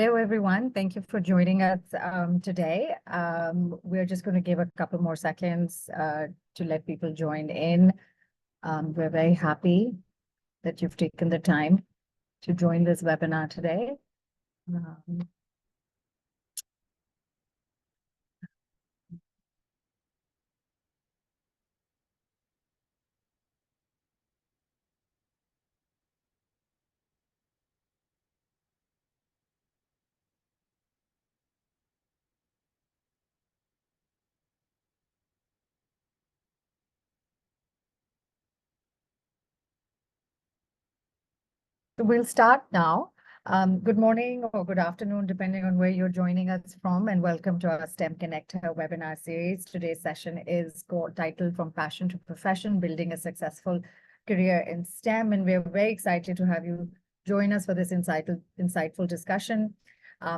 Hello, everyone. Thank you for joining us today. We're just going to give a couple more seconds to let people join in. We're very happy that you've taken the time to join this webinar today. We'll start now. Good morning or good afternoon, depending on where you're joining us from, and welcome to our STEM Connector webinar series. Today's session is titled From Passion to Profession, Building a Successful Career in STEM, and we're very excited to have you join us for this insightful discussion.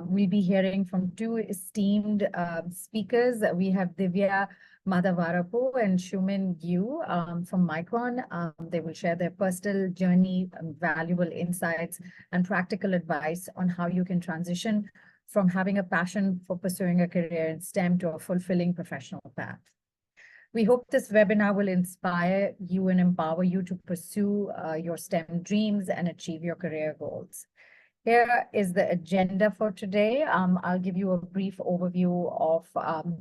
We'll be hearing from two esteemed speakers. We have Divya Madhavarapu and Shumin Yu from Micron. They will share their personal journey, valuable insights, and practical advice on how you can transition from having a passion for pursuing a career in STEM to a fulfilling professional path. We hope this webinar will inspire you and empower you to pursue your STEM dreams and achieve your career goals. Here is the agenda for today. I'll give you a brief overview of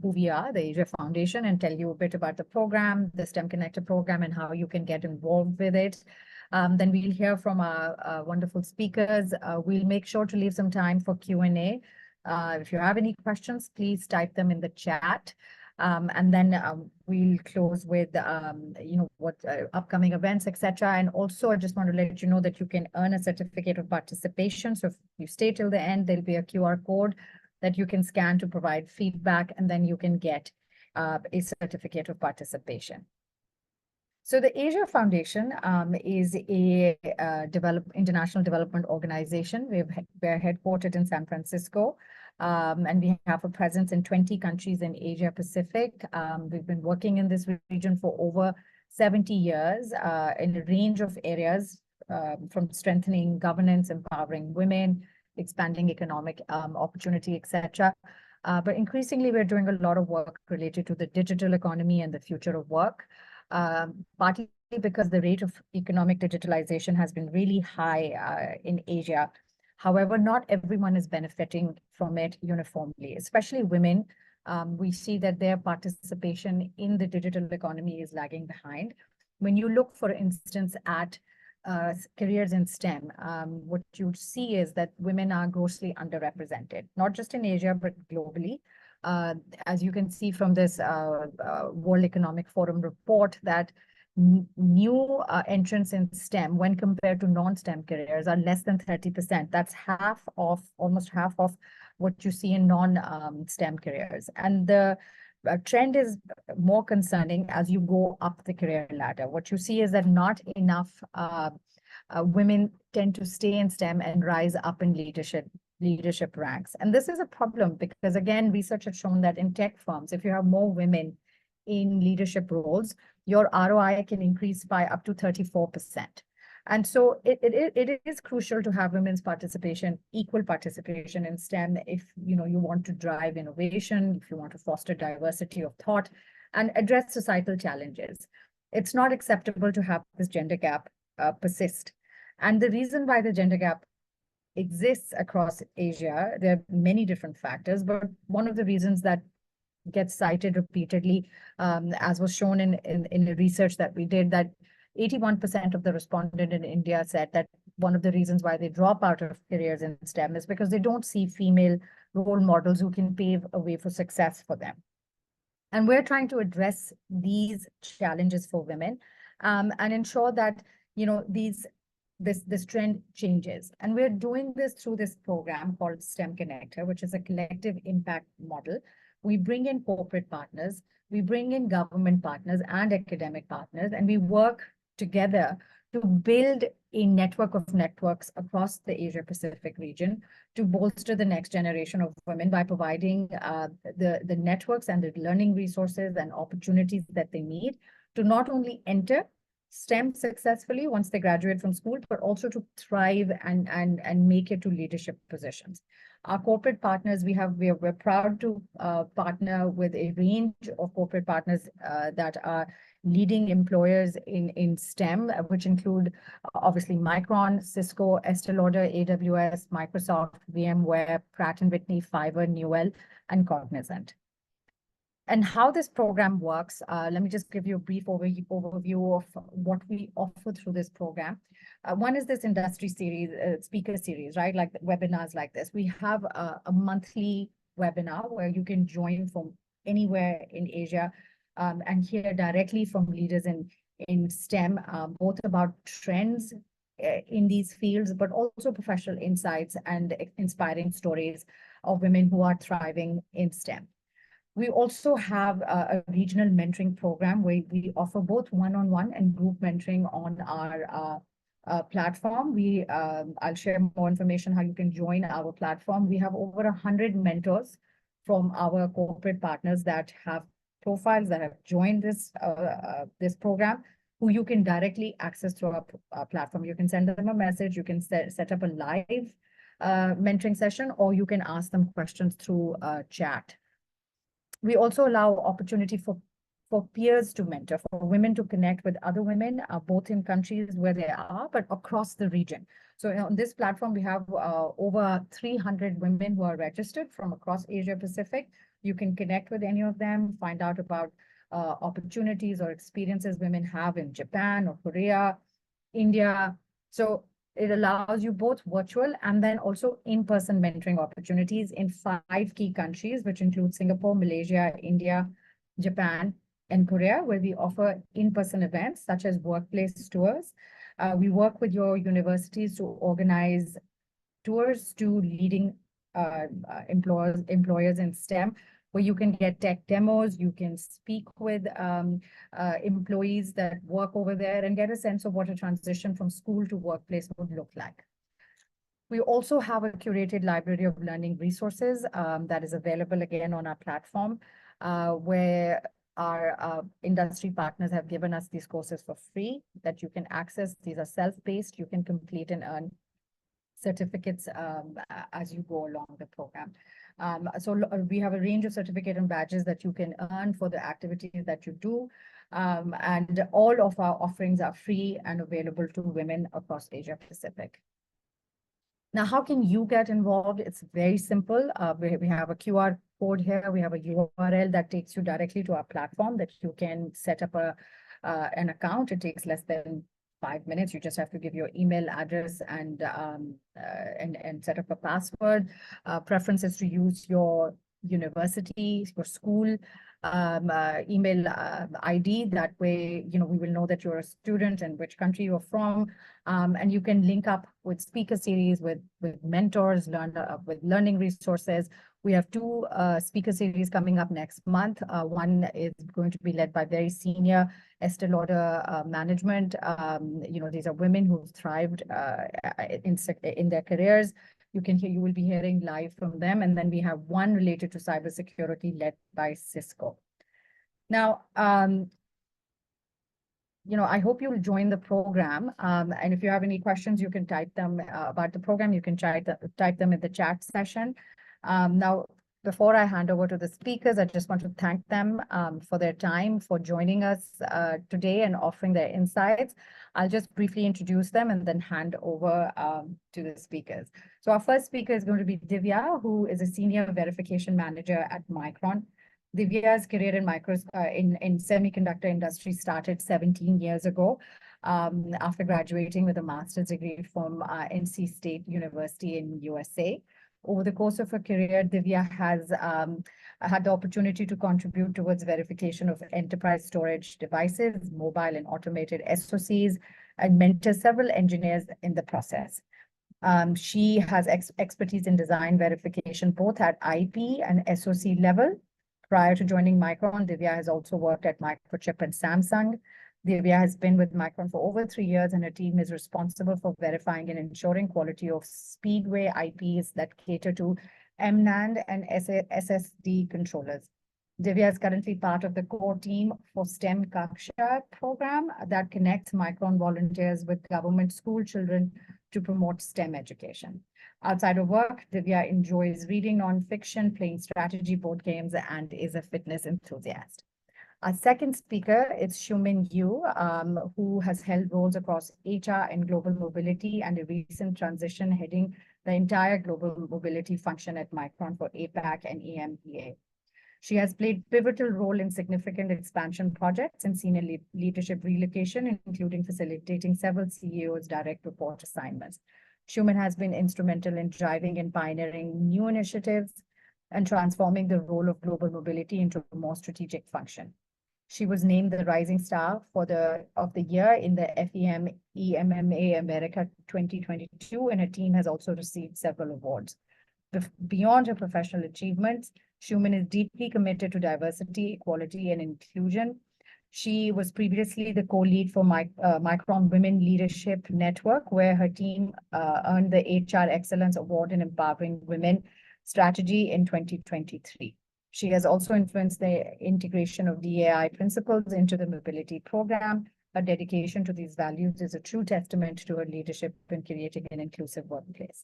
who we are, the Asia Foundation, and tell you a bit about the program, the STEM Connector program, and how you can get involved with it. Then we'll hear from our wonderful speakers. We'll make sure to leave some time for Q&A. If you have any questions, please type them in the chat. And then we'll close with, what upcoming events, etc. And also, I just want to let you know that you can earn a certificate of participation. So if you stay till the end, there'll be a QR code that you can scan to provide feedback, and then you can get a certificate of participation. So the Asia Foundation is a international development organization. We're headquartered in San Francisco. And we have a presence in 20 countries in Asia Pacific. We've been working in this region for over 70 years in a range of areas, from strengthening governance, empowering women, expanding economic opportunity, etc. But increasingly, we're doing a lot of work related to the digital economy and the future of work, partly because the rate of economic digitalization has been really high in Asia. However, not everyone is benefiting from it uniformly, especially women. We see that their participation in the digital economy is lagging behind. When you look, for instance, at careers in STEM, what you see is that women are grossly underrepresented, not just in Asia, but globally. As you can see from this World Economic Forum report, that new entrants in STEM, when compared to non-STEM careers, are less than 30%. That's almost half of what you see in non-STEM careers. And the trend is more concerning as you go up the career ladder. What you see is that not enough women tend to stay in STEM and rise up in leadership ranks. And this is a problem because, again, research has shown that in tech firms, if you have more women in leadership roles, your ROI can increase by up to 34%. And so it is crucial to have women's participation, equal participation in STEM if you want to drive innovation, if you want to foster diversity of thought and address societal challenges. It's not acceptable to have this gender gap persist. And the reason why the gender gap exists across Asia, there are many different factors, but one of the reasons that gets cited repeatedly, as was shown in the research that we did, that 81% of the respondents in India said that one of the reasons why they drop out of careers in STEM is because they don't see female role models who can pave a way for success for them. And we're trying to address these challenges for women and ensure that this trend changes. And we're doing this through this program called STEM Connector, which is a collective impact model. We bring in corporate partners, we bring in government partners and academic partners, and we work together to build a network of networks across the Asia Pacific region to bolster the next generation of women by providing the networks and the learning resources and opportunities that they need to not only enter STEM successfully once they graduate from school, but also to thrive and make it to leadership positions. Our corporate partners, we're proud to partner with a range of corporate partners that are leading employers in STEM, which include obviously Micron, Cisco, Estée Lauder, AWS, Microsoft, VMware, Pratt & Whitney, Fiverr, Newell, and Cognizant. And how this program works, let me just give you a brief overview of what we offer through this program. One is this industry series, speaker series, right? Like webinars like this. We have a monthly webinar where you can join from anywhere in Asia and hear directly from leaders in STEM, both about trends in these fields, but also professional insights and inspiring stories of women who are thriving in STEM. We also have a regional mentoring program where we offer both one-on-one and group mentoring on our platform. I'll share more information how you can join our platform. We have over 100 mentors from our corporate partners that have profiles that have joined this program, who you can directly access through our platform. You can send them a message, you can set up a live mentoring session, or you can ask them questions through chat. We also allow opportunity for peers to mentor, for women to connect with other women, both in countries where they are, but across the region. So on this platform, we have over 300 women who are registered from across Asia Pacific. You can connect with any of them, find out about opportunities or experiences women have in Japan or Korea, India. So it allows you both virtual and then also in-person mentoring opportunities in 5 key countries, which include Singapore, Malaysia, India, Japan, and Korea, where we offer in-person events such as workplace tours. We work with your universities to organize tours to leading employers in STEM, where you can get tech demos, you can speak with employees that work over there and get a sense of what a transition from school to workplace would look like. We also have a curated library of learning resources that is available again on our platform, where our industry partners have given us these courses for free that you can access. These are self-paced, you can complete and earn certificates as you go along the program. So we have a range of certificate and badges that you can earn for the activities that you do. And all of our offerings are free and available to women across Asia Pacific. Now, how can you get involved? It's very simple. We have a QR code here. We have a URL that takes you directly to our platform that you can set up an account. It takes less than 5 minutes. You just have to give your email address and set up a password. Preference is to use your university, your school email ID. That way, we will know that you're a student and which country you're from. And you can link up with speaker series, with mentors, with learning resources. We have 2 speaker series coming up next month. One is going to be led by very senior Estée Lauder management. These are women who've thrived in their careers. You will be hearing live from them. And then we have one related to cybersecurity led by Cisco. Now, I hope you'll join the program. And if you have any questions, you can type them about the program. You can type them in the chat session. Now, before I hand over to the speakers, I just want to thank them for their time, for joining us today and offering their insights. I'll just briefly introduce them and then hand over to the speakers. So our first speaker is going to be Divya, who is a senior verification manager at Micron. Divya's career in semiconductor industry started 17 years ago after graduating with a master's degree from NC State University in USA. Over the course of her career, Divya has had the opportunity to contribute towards verification of enterprise storage devices, mobile and automated SoCs, and mentor several engineers in the process. She has expertise in design verification, both at IP and SoC level. Prior to joining Micron, Divya has also worked at Microchip and Samsung. Divya has been with Micron for over 3 years, and her team is responsible for verifying and ensuring quality of Speedway IPs that cater to MNAND and SSD controllers. Divya is currently part of the core team for STEM Kaksha program that connects Micron volunteers with government school children to promote STEM education. Outside of work, Divya enjoys reading nonfiction, playing strategy board games, and is a fitness enthusiast. Our second speaker is Xiumin Yu, who has held roles across HR and global mobility and a recent transition heading the entire global mobility function at Micron for APAC and EMEA. She has played pivotal role in significant expansion projects and senior leadership relocation, including facilitating several CEOs' direct report assignments. Xiumin has been instrumental in driving and pioneering new initiatives and transforming the role of global mobility into a more strategic function. She was named the Rising Star of the Year in the FEM EMMA America 2022, and her team has also received several awards. Beyond her professional achievements, Xiumin is deeply committed to diversity, equality, and inclusion. She was previously the co-lead for Micron Women Leadership Network, where her team earned the HR Excellence Award in Empowering Women Strategy in 2023. She has also influenced the integration of DEI principles into the mobility program. Her dedication to these values is a true testament to her leadership in creating an inclusive workplace.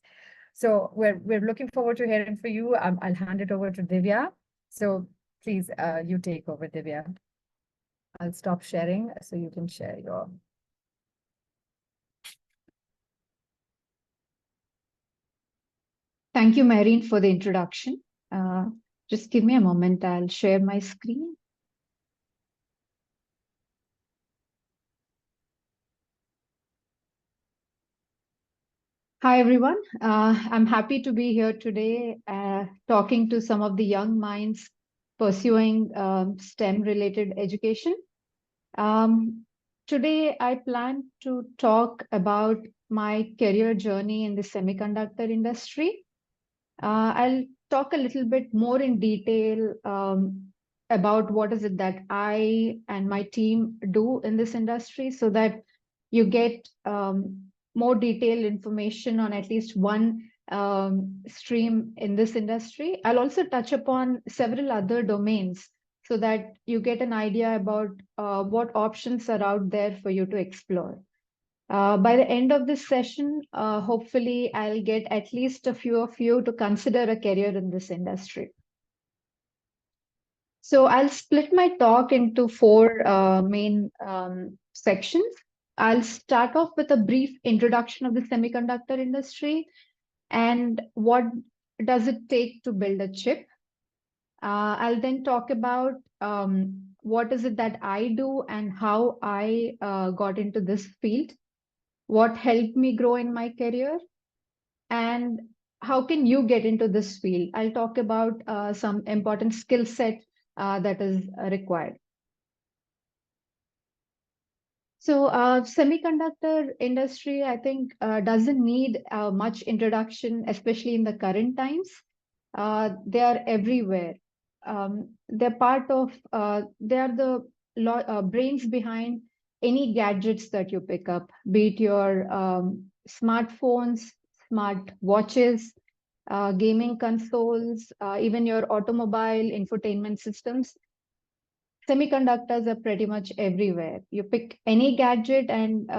So we're looking forward to hearing from you. I'll hand it over to Divya. So please, you take over, Divya. I'll stop sharing so you can share your. Thank you, Marine, for the introduction. Just give me a moment. I'll share my screen. Hi, everyone. I'm happy to be here today talking to some of the young minds pursuing STEM-related education. Today, I plan to talk about my career journey in the semiconductor industry. I'll talk a little bit more in detail about what is it that I and my team do in this industry so that you get more detailed information on at least one stream in this industry. I'll also touch upon several other domains so that you get an idea about what options are out there for you to explore. By the end of this session, hopefully I'll get at least a few of you to consider a career in this industry. So I'll split my talk into four main sections. I'll start off with a brief introduction of the semiconductor industry and what does it take to build a chip. I'll then talk about what is it that I do and how I got into this field, what helped me grow in my career, and how can you get into this field. I'll talk about some important skill set that is required. So semiconductor industry, I think, doesn't need much introduction, especially in the current times. They are everywhere. They're part of, they are the brains behind any gadgets that you pick up, be it your smartphones, smart watches, gaming consoles, even your automobile infotainment systems. Semiconductors are pretty much everywhere. You pick any gadget and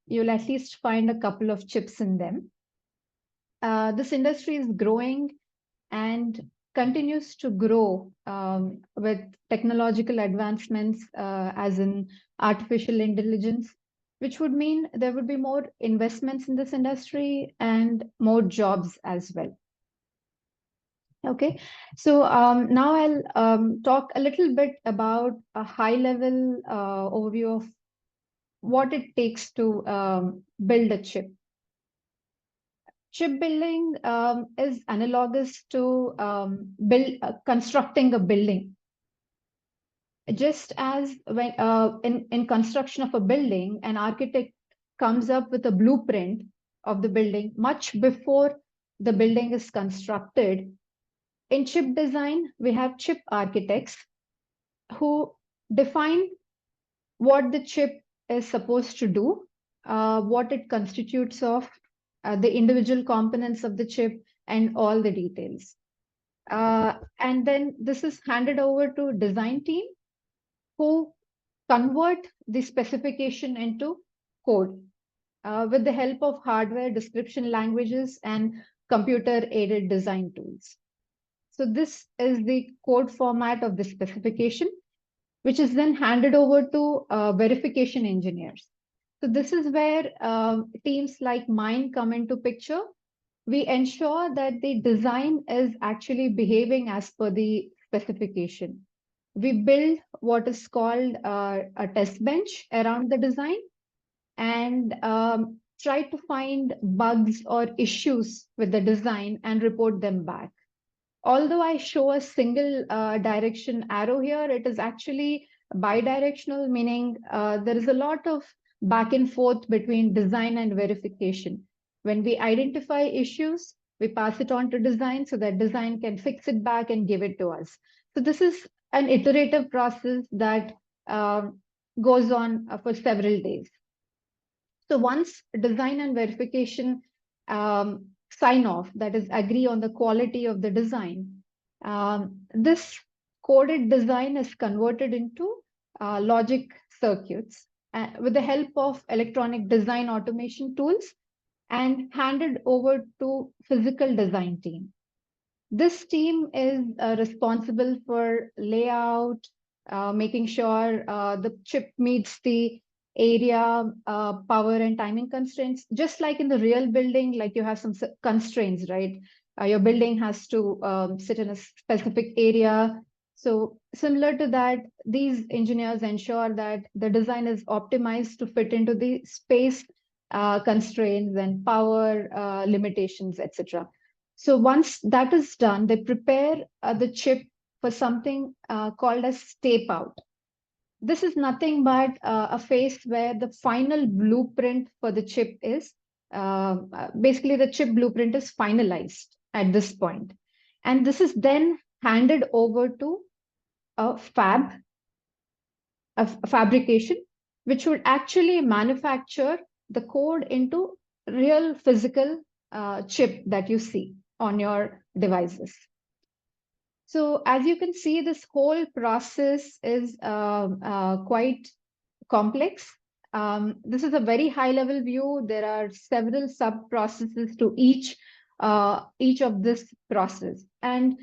you'll at least find a couple of chips in them. This industry is growing and continues to grow with technological advancements as in artificial intelligence, which would mean there would be more investments in this industry and more jobs as well. Okay, so now I'll talk a little bit about a high-level overview of what it takes to build a chip. Chip building is analogous to constructing a building. Just as when in construction of a building, an architect comes up with a blueprint of the building much before the building is constructed. In chip design, we have chip architects who define what the chip is supposed to do, what it constitutes of, the individual components of the chip, and all the details. And then this is handed over to design team who convert the specification into code. with the help of hardware description languages and computer-aided design tools. So this is the code format of the specification, which is then handed over to verification engineers. So this is where teams like mine come into picture. We ensure that the design is actually behaving as per the specification. We build what is called a test bench around the design and try to find bugs or issues with the design and report them back. Although I show a single direction arrow here, it is actually bidirectional, meaning there is a lot of back and forth between design and verification. When we identify issues, we pass it on to design so that design can fix it back and give it to us. So this is an iterative process that goes on for several days. So once design and verification sign off, that is agree on the quality of the design, this coded design is converted into logic circuits with the help of electronic design automation tools and handed over to physical design team. This team is responsible for layout, making sure the chip meets the area, power and timing constraints. Just like in the real building, like you have some constraints, right? Your building has to sit in a specific area. So similar to that, these engineers ensure that the design is optimized to fit into the space constraints and power limitations, etc. So once that is done, they prepare the chip for something called as tape out. This is nothing but a phase where the final blueprint for the chip is, basically the chip blueprint is finalized at this point. And this is then handed over to a fabrication, which would actually manufacture the code into real physical chip that you see on your devices. So as you can see, this whole process is quite complex. This is a very high level view. There are several sub processes to each of this process, and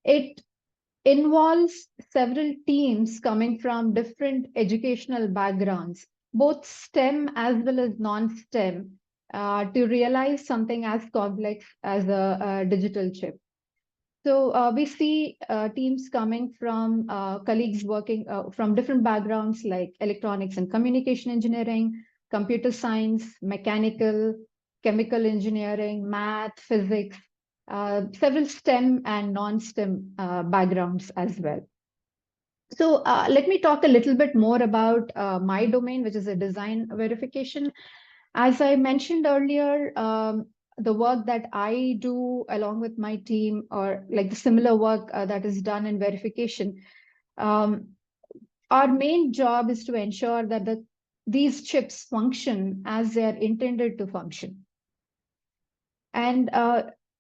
it involves several teams coming from different educational backgrounds, both STEM as well as non-STEM, to realize something as complex as a digital chip. So we see teams coming from colleagues working from different backgrounds like electronics and communication engineering, computer science, mechanical, chemical engineering, math, physics, several STEM and non-STEM backgrounds as well. So let me talk a little bit more about my domain, which is a design verification. As I mentioned earlier, the work that I do along with my team, or like the similar work that is done in verification, our main job is to ensure that these chips function as they are intended to function. And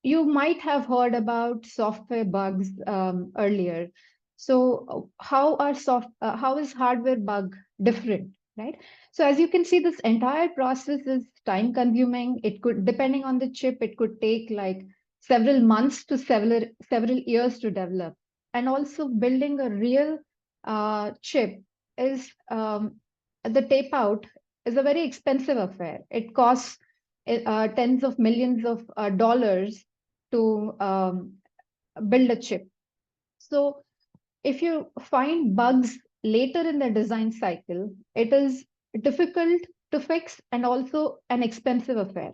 you might have heard about software bugs earlier. So how is hardware bug different, right? So as you can see, this entire process is time consuming. It could, depending on the chip, it could take like several months to several years to develop. And also building a real chip is the tape out is a very expensive affair. It costs tens of millions of dollars to build a chip. So if you find bugs later in the design cycle, it is difficult to fix and also an expensive affair.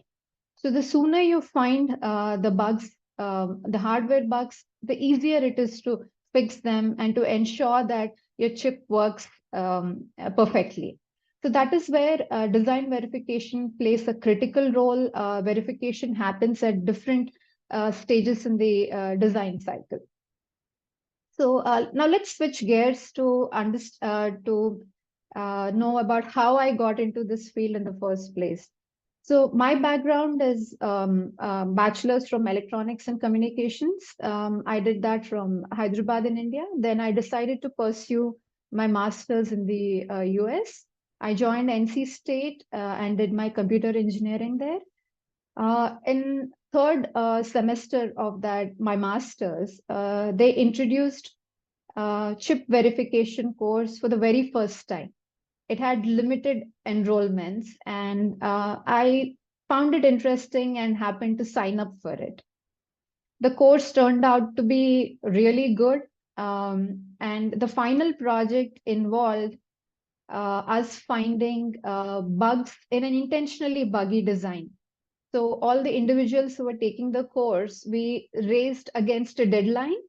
So the sooner you find the bugs, the hardware bugs, the easier it is to fix them and to ensure that your chip works perfectly. So that is where design verification plays a critical role. Verification happens at different stages in the design cycle. So now let's switch gears to know about how I got into this field in the first place. So my background is bachelor's from electronics and communications. I did that from Hyderabad in India. Then I decided to pursue my master's in the US. I joined NC State and did my computer engineering there. In third semester of that, my master's, they introduced chip verification course for the very first time. It had limited enrollments, and I found it interesting and happened to sign up for it. The course turned out to be really good, and the final project involved us finding bugs in an intentionally buggy design. So all the individuals who were taking the course, we raced against a deadline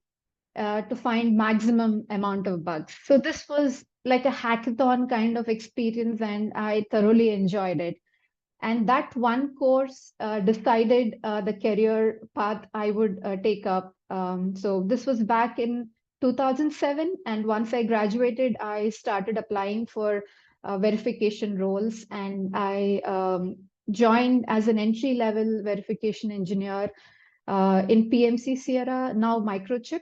to find maximum amount of bugs. So this was like a hackathon kind of experience, and I thoroughly enjoyed it. And that one course decided the career path I would take up. So this was back in 2007. And once I graduated, I started applying for verification roles. And I joined as an entry-level verification engineer in PMC Sierra, now Microchip.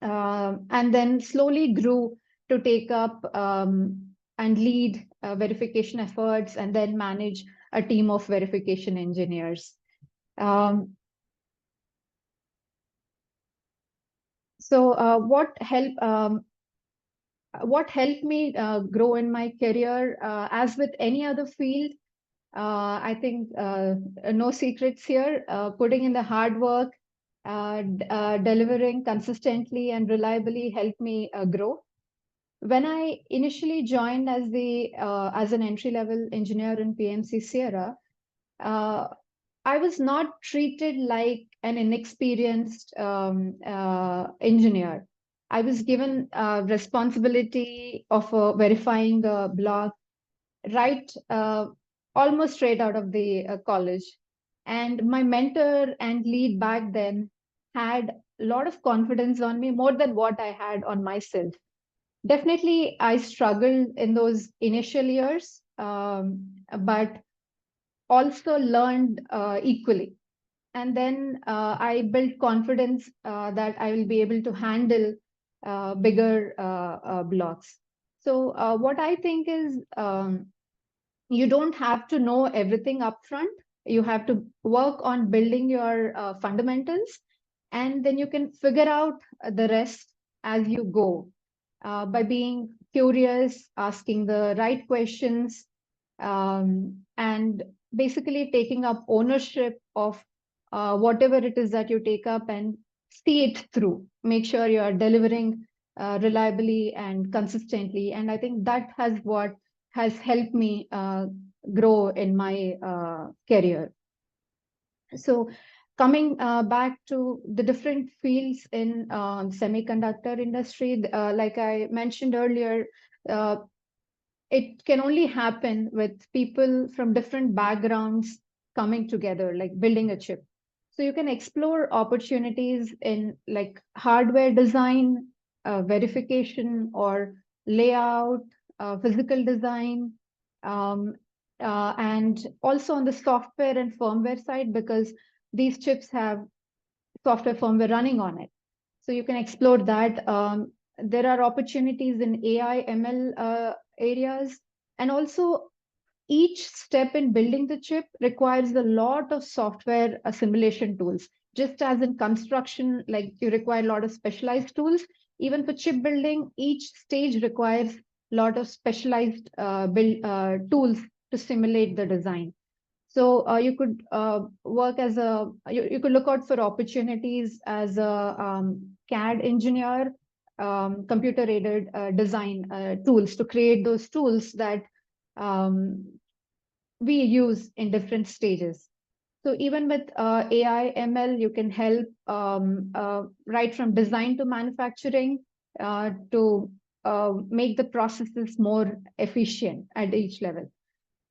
And then slowly grew to take up and lead verification efforts, and then manage a team of verification engineers. So what helped me grow in my career, as with any other field, I think no secrets here, putting in the hard work, delivering consistently and reliably helped me grow. When I initially joined as an entry-level engineer in PMC Sierra, I was not treated like an inexperienced engineer. I was given responsibility of verifying a block almost straight out of the college. And my mentor and lead back then had a lot of confidence on me, more than what I had on myself. Definitely, I struggled in those initial years, but also learned equally. And then I built confidence that I will be able to handle bigger blocks. So what I think is, you don't have to know everything upfront. You have to work on building your fundamentals, and then you can figure out the rest as you go. By being curious, asking the right questions, and basically taking up ownership of whatever it is that you take up, and see it through. Make sure you are delivering reliably and consistently. And I think that has helped me grow in my career. So coming back to the different fields in semiconductor industry, like I mentioned earlier, it can only happen with people from different backgrounds coming together, like building a chip. So you can explore opportunities in like hardware design, verification, or layout, physical design, and also on the software and firmware side, because these chips have software firmware running on it. So you can explore that. There are opportunities in AI, ML areas, and also each step in building the chip requires a lot of software simulation tools. Just as in construction, like you require a lot of specialized tools, even for chip building, each stage requires a lot of specialized tools to simulate the design. So you could work as you could look out for opportunities as a CAD engineer, computer-aided design tools, to create those tools that we use in different stages. So even with AI, ML, you can help right from design to manufacturing to make the processes more efficient at each level.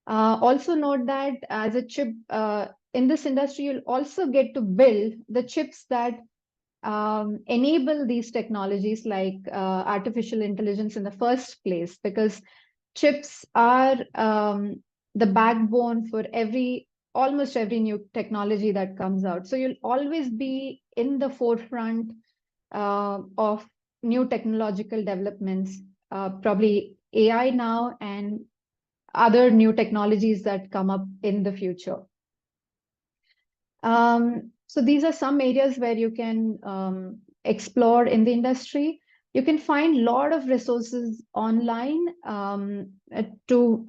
Also note that as a chip in this industry, you'll also get to build the chips that enable these technologies like artificial intelligence in the first place, because chips are the backbone for almost every new technology that comes out. So you'll always be in the forefront of new technological developments, probably AI now and other new technologies that come up in the future. So these are some areas where you can explore in the industry. You can find a lot of resources online to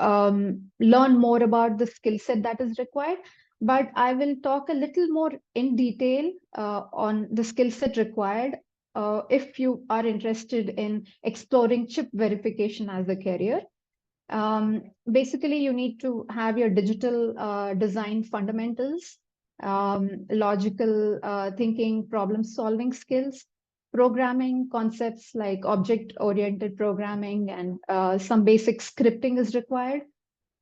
learn more about the skill set that is required. But I will talk a little more in detail on the skill set required if you are interested in exploring chip verification as a career. Basically, you need to have your digital design fundamentals, logical thinking, problem solving skills, programming concepts like object-oriented programming, and some basic scripting is required.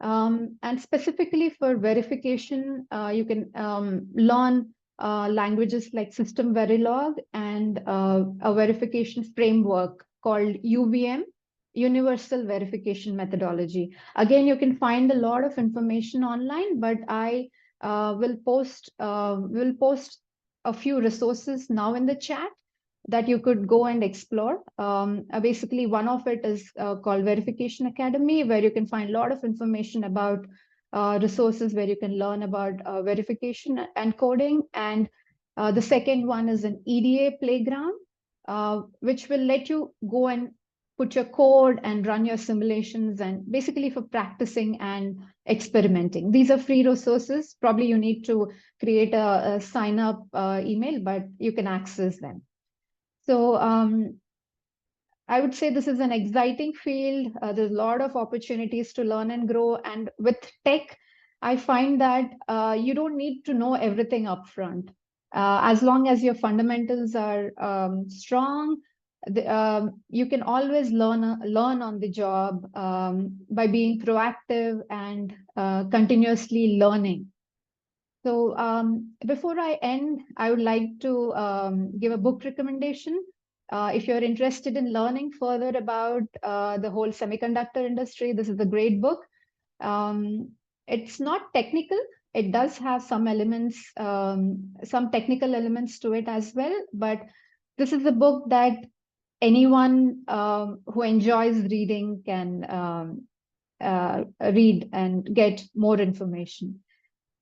And specifically for verification, you can learn languages like System Verilog and a verification framework called UVM, Universal Verification Methodology. Again, you can find a lot of information online, but I will post a few resources now in the chat that you could go and explore. Basically, one of it is called Verification Academy, where you can find a lot of information about resources where you can learn about verification and coding. And the second one is an EDA playground, which will let you go and put your code and run your simulations, and basically for practicing and experimenting. These are free resources. Probably you need to create a sign up email, but you can access them. So I would say this is an exciting field. There's a lot of opportunities to learn and grow. And with tech, I find that you don't need to know everything upfront. As long as your fundamentals are strong, you can always learn on the job by being proactive and continuously learning. So before I end, I would like to give a book recommendation. If you're interested in learning further about the whole semiconductor industry, this is a great book. It's not technical. It does have some elements, some technical elements to it as well. But this is a book that anyone who enjoys reading can read and get more information.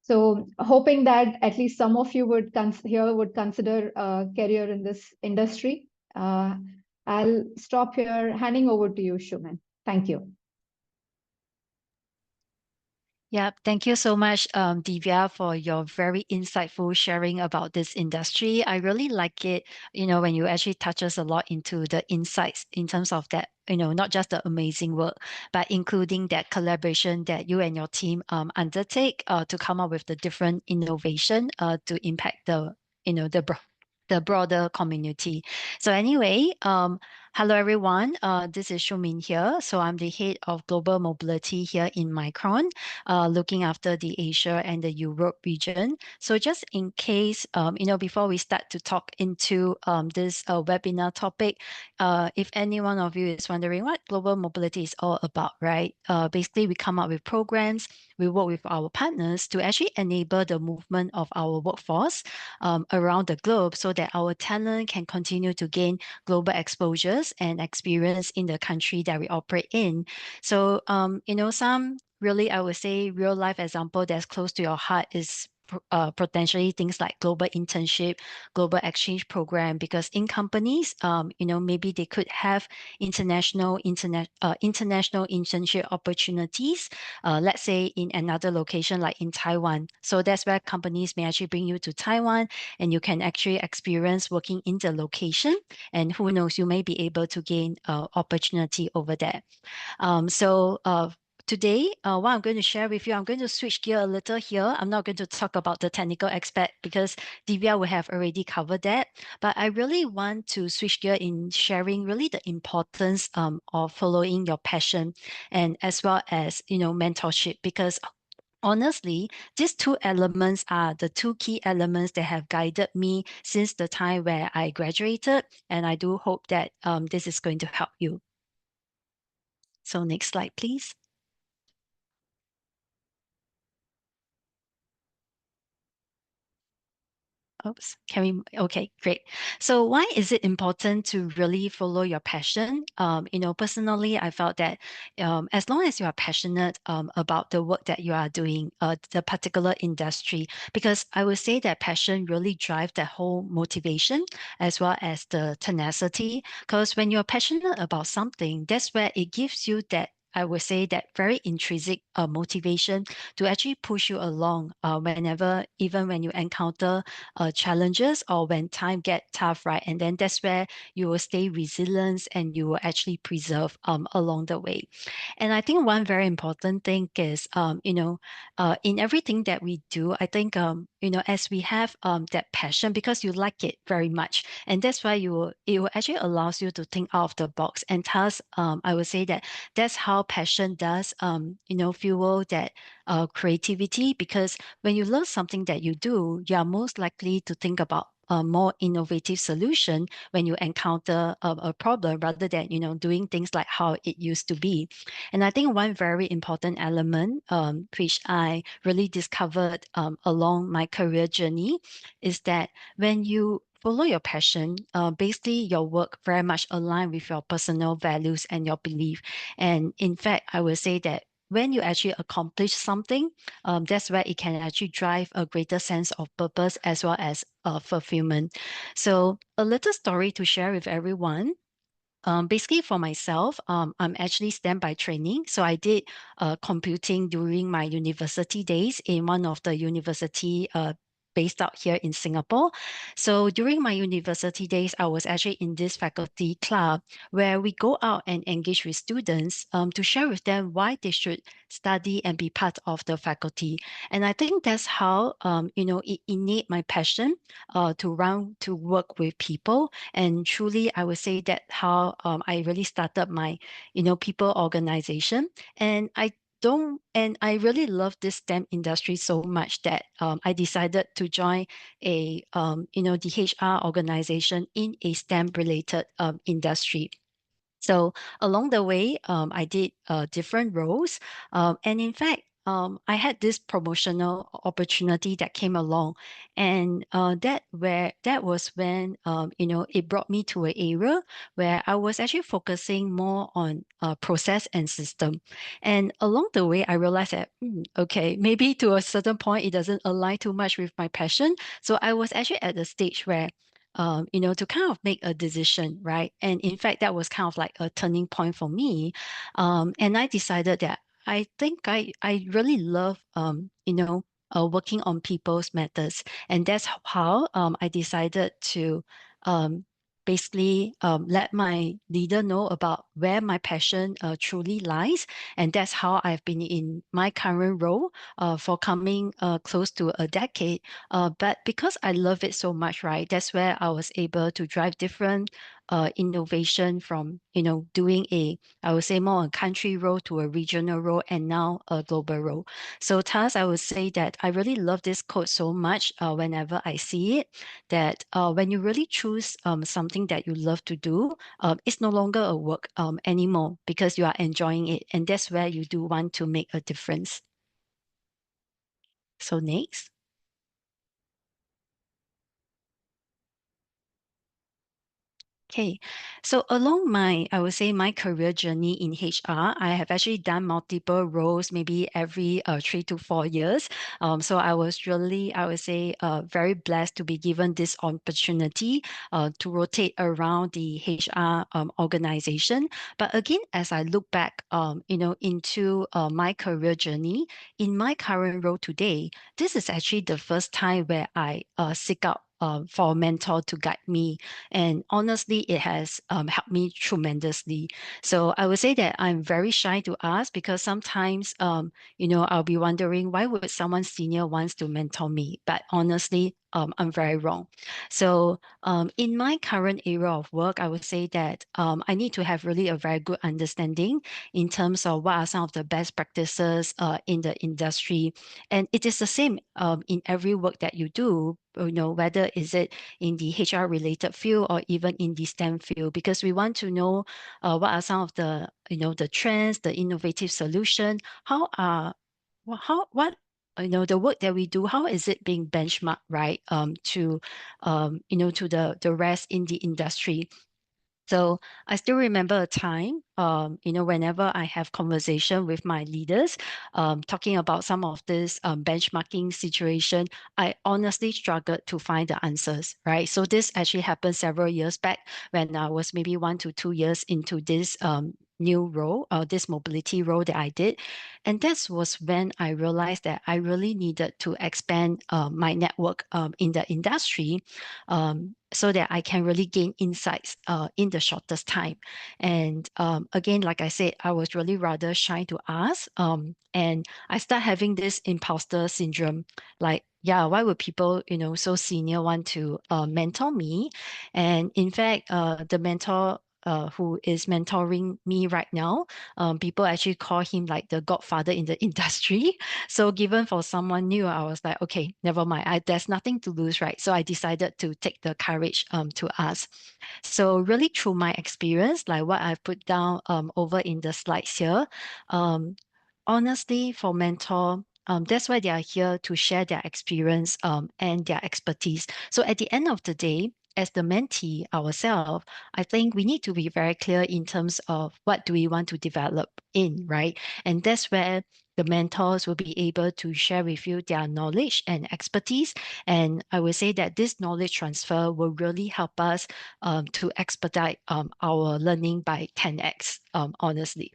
So hoping that at least some of you would consider a career in this industry. I'll stop here, handing over to you, Shuman. Thank you. Yeah, thank you so much, Divya, for your very insightful sharing about this industry. I really like it, when you actually touch us a lot into the insights in terms of that, not just the amazing work, but including that collaboration that you and your team undertake to come up with the different innovation to impact the broader community. So anyway, hello everyone. This is Shumin here. So I'm the head of global mobility here in Micron, looking after the Asia and the Europe region. So just in case, before we start to talk into this webinar topic, if any one of you is wondering what global mobility is all about, right? Basically, we come up with programs, we work with our partners to actually enable the movement of our workforce around the globe so that our talent can continue to gain global exposures and experience in the country that we operate in. So, some really, I would say, real life example that's close to your heart is potentially things like global internship, global exchange program, because in companies, maybe they could have international internship opportunities, let's say in another location like in Taiwan. So that's where companies may actually bring you to Taiwan and you can actually experience working in the location. And who knows, you may be able to gain opportunity over there. Today, what I'm going to share with you, I'm going to switch gear a little here. I'm not going to talk about the technical aspect because Divya will have already covered that. But I really want to switch gear in sharing really the importance of following your passion and as well as, mentorship, because honestly, these two elements are the two key elements that have guided me since the time where I graduated. And I do hope that this is going to help you. So next slide, please. Oops, can we? Okay, great. So why is it important to really follow your passion? Personally, I felt that as long as you are passionate about the work that you are doing, the particular industry, because I would say that passion really drives the whole motivation as well as the tenacity. Because when you're passionate about something, that's where it gives you that, I would say, that very intrinsic motivation to actually push you along whenever, even when you encounter challenges or when time get tough, right? And then that's where you will stay resilient and you will actually preserve along the way. And I think one very important thing is, in everything that we do, I think, as we have that passion because you like it very much, and that's why it will actually allows you to think out of the box. And thus, I would say that that's how passion does, fuel that creativity, because when you love something that you do, you are most likely to think about a more innovative solution when you encounter a problem rather than, doing things like how it used to be. And I think one very important element, which I really discovered along my career journey, is that when you follow your passion, basically your work very much align with your personal values and your belief. And in fact, I would say that when you actually accomplish something, that's where it can actually drive a greater sense of purpose as well as fulfillment. So a little story to share with everyone. Basically for myself, I'm actually STEM by training. So I did computing during my university days in one of the university based out here in Singapore. So during my university days, I was actually in this faculty club where we go out and engage with students to share with them why they should study and be part of the faculty. And I think that's how, it innate my passion to work with people. And truly, I would say that how I really started my, people organization. And I really love this STEM industry so much that I decided to join the HR organization in a STEM related industry. So along the way, I did different roles. And in fact, I had this promotional opportunity that came along. And that was when, it brought me to an area where I was actually focusing more on process and system. And along the way, I realized that, okay, maybe to a certain point, it doesn't align too much with my passion. So I was actually at the stage where to kind of make a decision, right? And in fact, that was kind of like a turning point for me. And I decided that I think I really love, working on people's matters. And that's how I decided to basically let my leader know about where my passion truly lies. And that's how I've been in my current role for coming close to a decade. But because I love it so much, right, that's where I was able to drive different innovation from, doing I would say more a country role to a regional role and now a global role. So thus, I would say that I really love this quote so much whenever I see it, that when you really choose something that you love to do, it's no longer a work anymore because you are enjoying it. And that's where you do want to make a difference. So next. Okay, so along I would say my career journey in HR, I have actually done multiple roles, maybe every 3 to 4 years. So I was really, I would say, very blessed to be given this opportunity to rotate around the HR organization. But again, as I look back, into my career journey, in my current role today, this is actually the first time where I seek out for a mentor to guide me. And honestly, it has helped me tremendously. So I would say that I'm very shy to ask because sometimes, I'll be wondering why would someone senior wants to mentor me? But honestly, I'm very wrong. So in my current area of work, I would say that I need to have really a very good understanding in terms of what are some of the best practices in the industry. And it is the same in every work that you do, whether is it in the HR related field or even in the STEM field, because we want to know what are some of the, the trends, the innovative solution, what the work that we do, how is it being benchmarked, right? To to the rest in the industry. So I still remember a time, whenever I have conversation with my leaders, talking about some of this benchmarking situation, I honestly struggled to find the answers, right? So this actually happened several years back when I was maybe 1 to 2 years into this new role, this mobility role that I did. And that was when I realized that I really needed to expand my network in the industry, so that I can really gain insights in the shortest time. And again, like I said, I was really rather shy to ask. And I start having this imposter syndrome, like, yeah, why would people, so senior want to mentor me? And in fact, the mentor who is mentoring me right now, people actually call him like the godfather in the industry. So given for someone new, I was like, okay, never mind. There's nothing to lose, right? So I decided to take the courage to ask. So really through my experience, like what I've put down over in the slides here, honestly, for mentor, that's why they are here to share their experience and their expertise. So at the end of the day, as the mentee ourselves, I think we need to be very clear in terms of what do we want to develop in, right? And that's where the mentors will be able to share with you their knowledge and expertise. And I would say that this knowledge transfer will really help us to expedite our learning by 10x, honestly.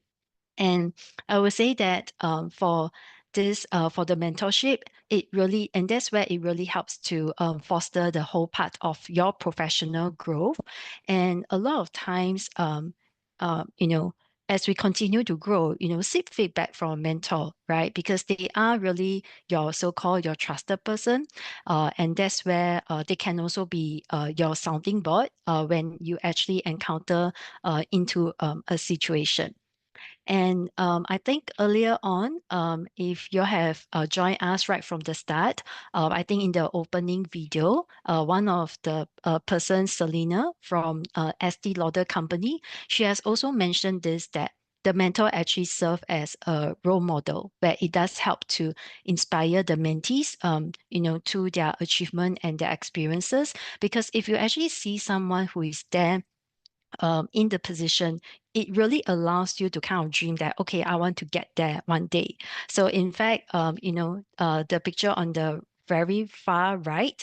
And I would say that for this, for the mentorship, it really, and that's where it really helps to foster the whole part of your professional growth. And a lot of times, as we continue to grow, seek feedback from a mentor, right? Because they are really your so-called your trusted person. And that's where they can also be your sounding board when you actually encounter into a situation. And I think earlier on, if you have joined us right from the start, I think in the opening video, one of the persons, Selena from Estee Lauder Company, she has also mentioned this, that the mentor actually serve as a role model, where it does help to inspire the mentees, to their achievement and their experiences. Because if you actually see someone who is there in the position, it really allows you to kind of dream that, okay, I want to get there one day. So in fact, the picture on the very far right,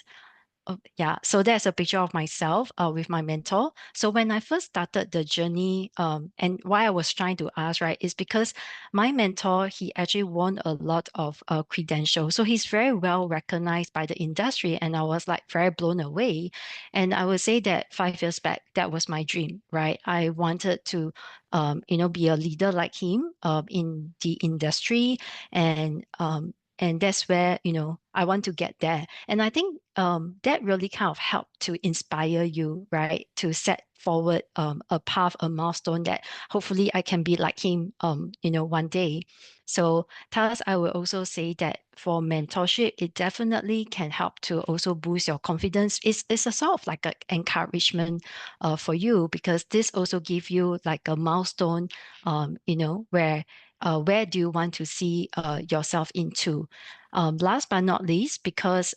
yeah, so that's a picture of myself with my mentor. So when I first started the journey, and why I was trying to ask, right, is because my mentor, he actually won a lot of credentials. So he's very well recognized by the industry, and I was like very blown away. And I would say that 5 years back, that was my dream, right? I wanted to, be a leader like him in the industry, and that's where, I want to get there. And I think that really kind of helped to inspire you, right? To set forward a path, a milestone that hopefully I can be like him, one day. So thus, I will also say that for mentorship, it definitely can help to also boost your confidence. It's a sort of like an encouragement for you, because this also gives you like a milestone, where do you want to see yourself into? Last but not least, because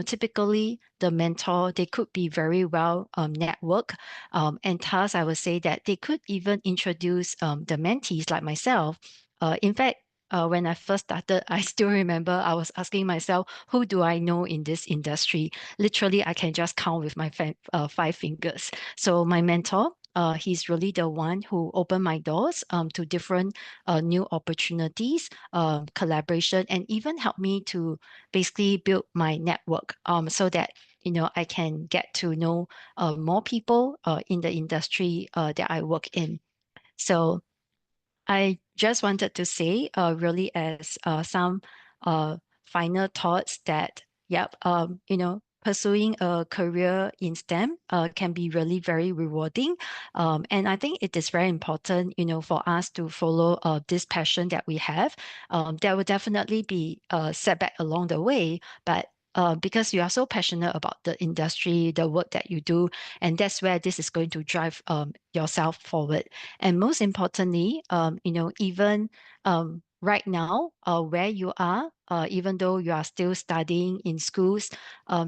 typically the mentor, they could be very well networked, and thus I would say that they could even introduce the mentees like myself. In fact, when I first started, I still remember I was asking myself, who do I know in this industry? Literally, I can just count with my 5 fingers. So my mentor, he's really the one who opened my doors to different new opportunities, collaboration, and even helped me to basically build my network, so that I can get to know more people in the industry that I work in. So I just wanted to say, really, as some final thoughts, that, yep, pursuing a career in STEM can be really very rewarding. And I think it is very important, for us to follow this passion that we have. There will definitely be a setback along the way, but because you are so passionate about the industry, the work that you do, and that's where this is going to drive yourself forward. And most importantly, even right now, where you are, even though you are still studying in schools,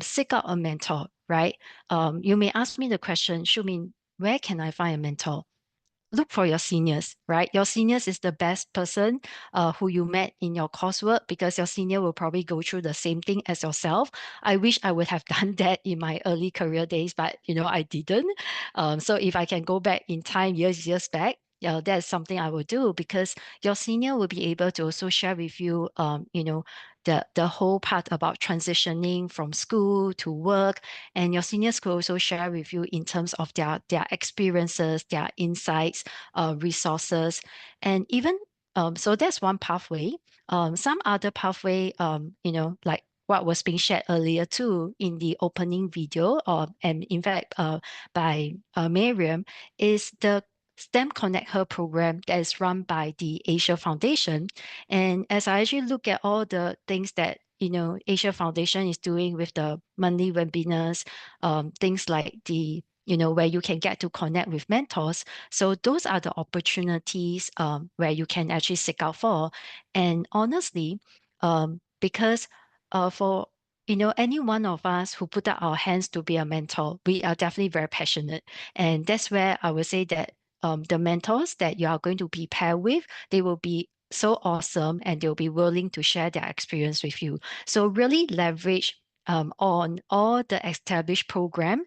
seek out a mentor, right? You may ask me the question, Xiumin, where can I find a mentor? Look for your seniors, right? Your seniors is the best person who you met in your coursework, because your senior will probably go through the same thing as yourself. I wish I would have done that in my early career days, but I didn't. So if I can go back in time, years back, that's something I will do, because your senior will be able to also share with you, the whole part about transitioning from school to work, and your seniors could also share with you in terms of their experiences, their insights, resources, and even so that's one pathway. Some other pathway, like what was being shared earlier too in the opening video, and in fact by Miriam, is the STEM Connect Her program that is run by the Asia Foundation. And as I actually look at all the things that Asia Foundation is doing with the monthly webinars, things like the where you can get to connect with mentors. So those are the opportunities where you can actually seek out for. And honestly, because for any one of us who put out our hands to be a mentor, we are definitely very passionate. And that's where I would say that the mentors that you are going to be paired with, they will be so awesome, and they'll be willing to share their experience with you. So really leverage on all the established program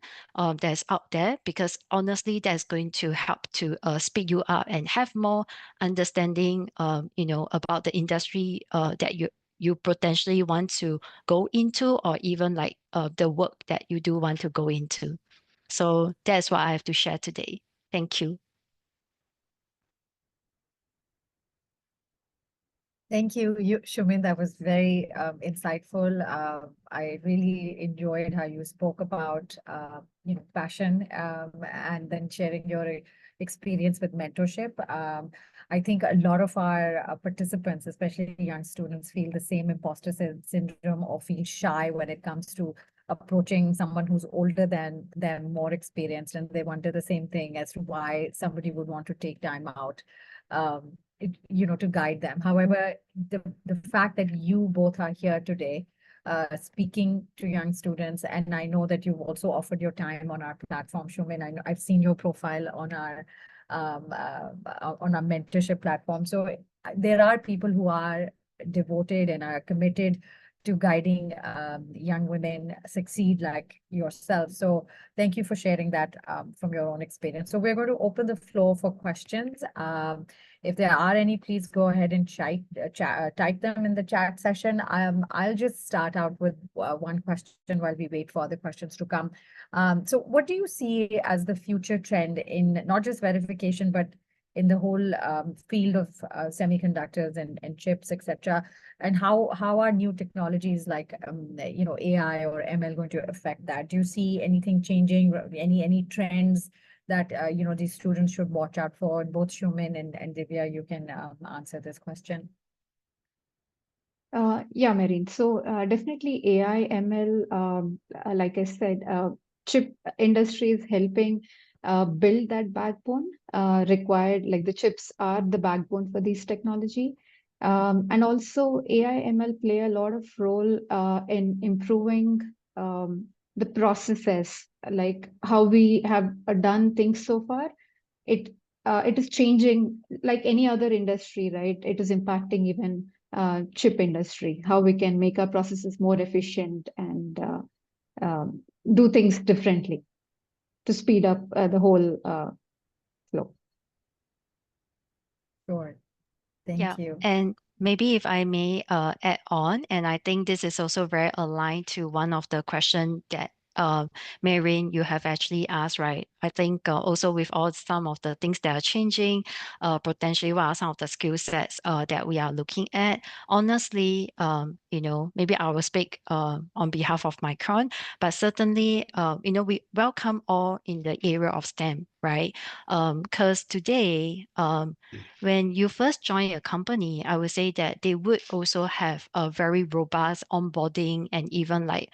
that's out there, because honestly, that's going to help to speed you up and have more understanding, about the industry that you potentially want to go into, or even like the work that you do want to go into. So that's what I have to share today. Thank you. Thank you, Xiumin. That was very insightful. I really enjoyed how you spoke about passion, and then sharing your experience with mentorship. I think a lot of our participants, especially young students, feel the same imposter syndrome or feel shy when it comes to approaching someone who's older than them, more experienced, and they wonder the same thing as to why somebody would want to take time out. To guide them. However, the fact that you both are here today, speaking to young students, and I know that you've also offered your time on our platform, Xiumin. I know I've seen your profile on our mentorship platform. So there are people who are devoted and are committed to guiding young women succeed like yourself. So thank you for sharing that from your own experience. So we're going to open the floor for questions. If there are any, please go ahead and type them in the chat session. I'll just start out with one question while we wait for the questions to come. So what do you see as the future trend in not just verification, but in the whole field of semiconductors and chips, etc.? And how are new technologies like AI or ML going to affect that? Do you see anything changing? Any trends that these students should watch out for? Both Xiumin and Divya, you can answer this question. Yeah, Marine. So definitely AI, ML, like I said, chip industry is helping build that backbone required, like the chips are the backbone for these technology. And also AI, ML play a lot of role in improving the processes, like how we have done things so far. It is changing like any other industry, right? It is impacting even chip industry, how we can make our processes more efficient and do things differently to speed up the whole flow. Sure. Thank you. And maybe if I may add on, and I think this is also very aligned to one of the questions that Marian, you have actually asked, right? I think also with all some of the things that are changing, potentially what are some of the skill sets that we are looking at? Honestly, maybe I will speak on behalf of Micron, but certainly, we welcome all in the area of STEM, right? Because today, when you first join a company, I would say that they would also have a very robust onboarding and even like,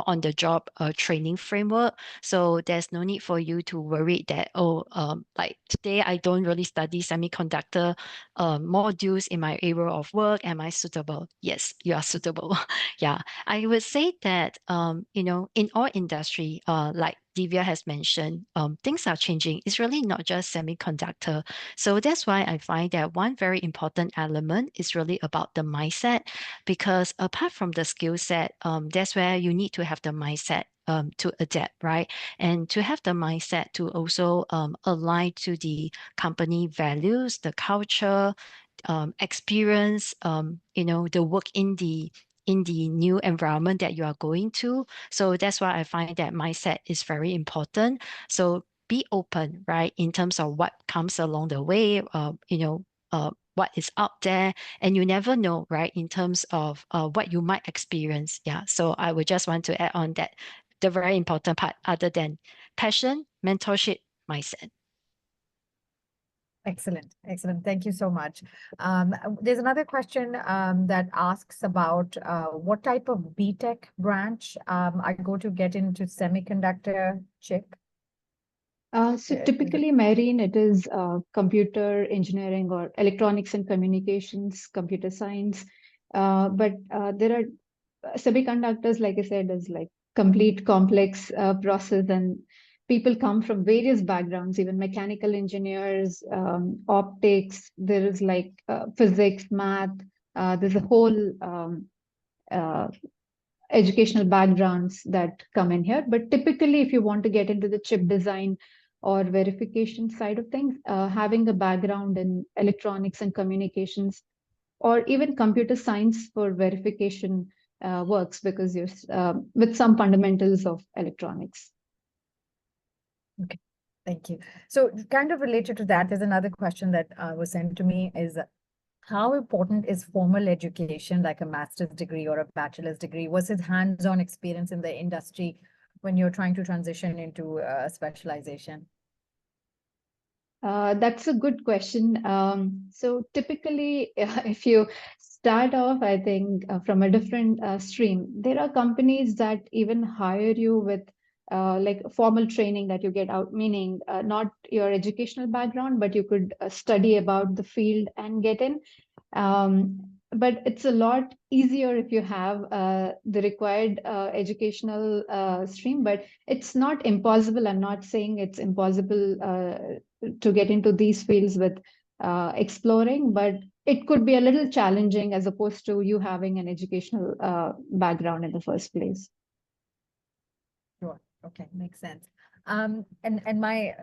on the job training framework. So there's no need for you to worry that, like today I don't really study semiconductor modules in my area of work. Am I suitable? Yes, you are suitable. Yeah, I would say that, in our industry, like Divya has mentioned, things are changing. It's really not just semiconductor. So that's why I find that one very important element is really about the mindset, because apart from the skill set, that's where you need to have the mindset to adapt, right? And to have the mindset to also align to the company values, the culture, experience, the work in the new environment that you are going to. So that's why I find that mindset is very important. So be open, right, in terms of what comes along the way, what is out there, and you never know, right, in terms of what you might experience. Yeah. So I would just want to add on that the very important part, other than passion, mentorship, mindset. Excellent, excellent. Thank you so much. There's another question that asks about what type of BTech branch I go to get into semiconductor chip. So Yeah, typically, Marine, it is computer engineering or electronics and communications, computer science. But there are semiconductors, like I said, is like complete complex process, and people come from various backgrounds, even mechanical engineers, optics. There is like physics, math. There's a whole uh, educational backgrounds that come in here. But typically, if you want to get into the chip design or verification side of things, having a background in electronics and communications, or even computer science for verification works, because you're with some fundamentals of electronics. Okay, thank you. So kind of related to that, there's another question that was sent to me is how important is formal education like a master's degree or a bachelor's degree versus hands-on experience in the industry when you're trying to transition into a specialization? That's a good question. So typically, if you start off, I think, from a different stream, there are companies that even hire you with like formal training that you get out, meaning not your educational background, but you could study about the field and get in. But it's a lot easier if you have the required educational stream, but it's not impossible. I'm not saying it's impossible to get into these fields with exploring, but it could be a little challenging as opposed to you having an educational background in the first place. Sure. Okay, makes sense. And my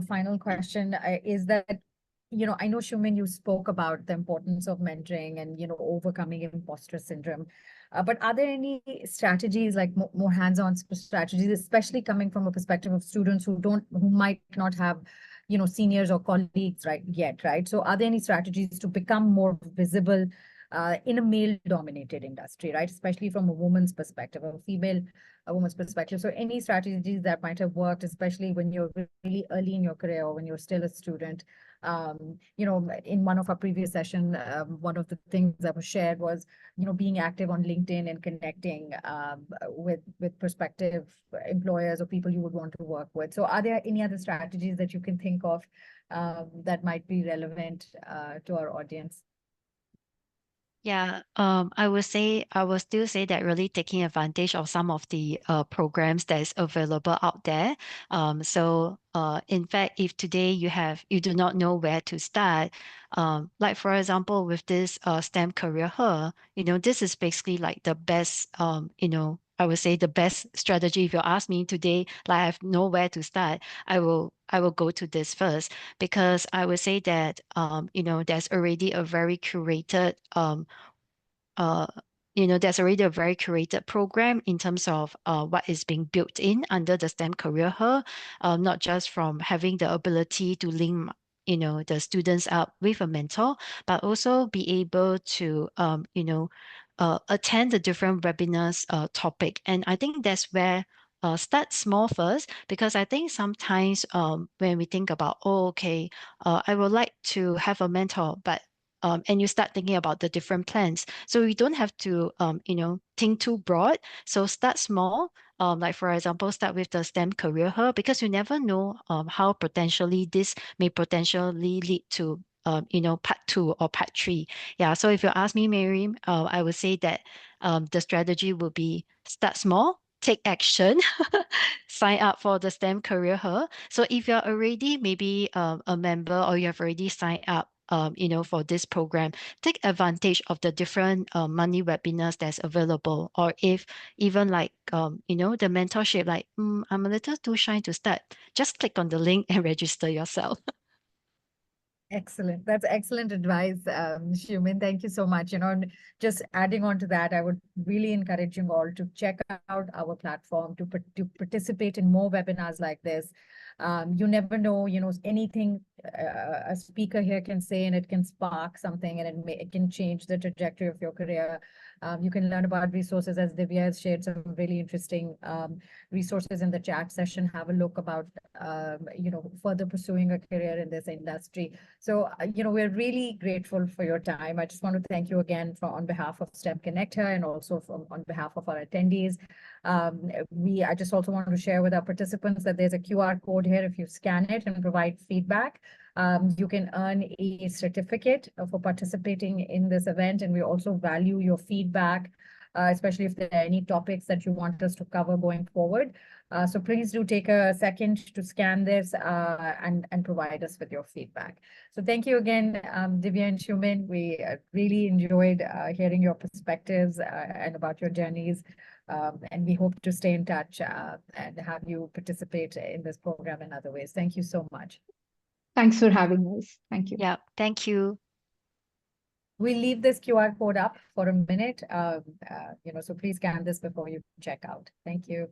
final question is that I know, Shumin, you spoke about the importance of mentoring and overcoming imposter syndrome. But are there any strategies like more hands-on strategies, especially coming from a perspective of students who might not have seniors or colleagues yet, right? So are there any strategies to become more visible in a male-dominated industry, right? Especially from a woman's perspective, a woman's perspective. So any strategies that might have worked, especially when you're really early in your career or when you're still a student. In one of our previous sessions, one of the things that was shared was, being active on LinkedIn and connecting with prospective employers or people you would want to work with. So are there any other strategies that you can think of that might be relevant to our audience? Yeah, I will still say that really taking advantage of some of the programs that is available out there. So in fact, if today you do not know where to start, like for example, with this STEM Career Hub, this is basically like the best, I would say the best strategy. If you ask me today, like I have nowhere to start, I will go to this first, because I would say that there's already a very curated there's already a very curated program in terms of what is being built in under the STEM Career Hub, not just from having the ability to link the students up with a mentor, but also be able to attend the different webinars topic. And I think that's where start small first, because I think sometimes when we think about, oh, okay, I would like to have a mentor, but and you start thinking about the different plans. So we don't have to, think too broad. So start small. Like for example, start with the STEM Career Hub, because you never know how potentially this may potentially lead to part 2 or part 3. Yeah. So if you ask me, Mary, I would say that the strategy will be start small, take action, sign up for the STEM Career Hub. So if you're already maybe a member, or you have already signed up, for this program, take advantage of the different money webinars that's available. Or if even like, the mentorship, like, I'm a little too shy to start, just click on the link and register yourself. Excellent. That's excellent advice, Shumin. Thank you so much. And just adding on to that, I would really encourage you all to check out our platform, to participate in more webinars like this. You never know, anything a speaker here can say, and it can spark something, and it can change the trajectory of your career. You can learn about resources, as Divya has shared some really interesting resources in the chat session. Have a look about, further pursuing a career in this industry. So, we're really grateful for your time. I just want to thank you again on behalf of STEM Connector, and also on behalf of our attendees. I just also want to share with our participants that there's a QR code here. If you scan it and provide feedback, you can earn a certificate for participating in this event. And we also value your feedback, especially if there are any topics that you want us to cover going forward. So please do take a second to scan this and provide us with your feedback. So thank you again, Divya and Shumin. We really enjoyed hearing your perspectives and about your journeys. And we hope to stay in touch and have you participate in this program in other ways. Thank you so much. Thanks for having us. Thank you. Yeah, thank you. We'll leave this QR code up for a minute, so please scan this before you check out. Thank you.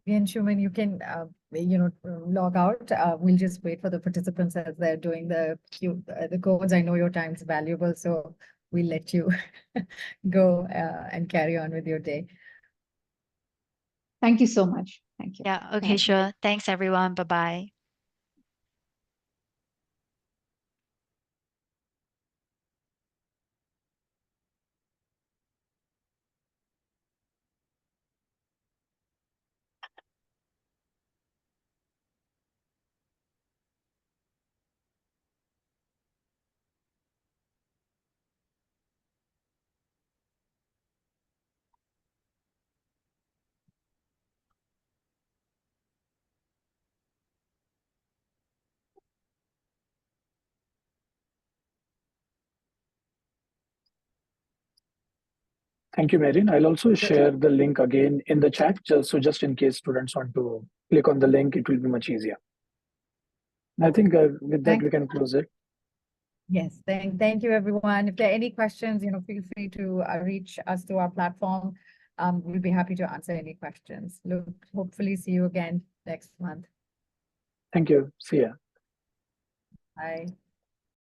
And Shuman, you can, log out. We'll just wait for the participants as they're doing the codes. I know your time's valuable, so we'll let you go and carry on with your day. Thank you so much. Thank you. Yeah, okay, sure. Thanks, everyone. Bye-bye. Thank you, Marian. I'll also share the link again in the chat, just in case students want to click on the link, it will be much easier. I think with that, we can close it. Yes, thank you, everyone. If there are any questions, feel free to reach us through our platform. We'll be happy to answer any questions. Hopefully see you again next month. Thank you. See ya. Bye.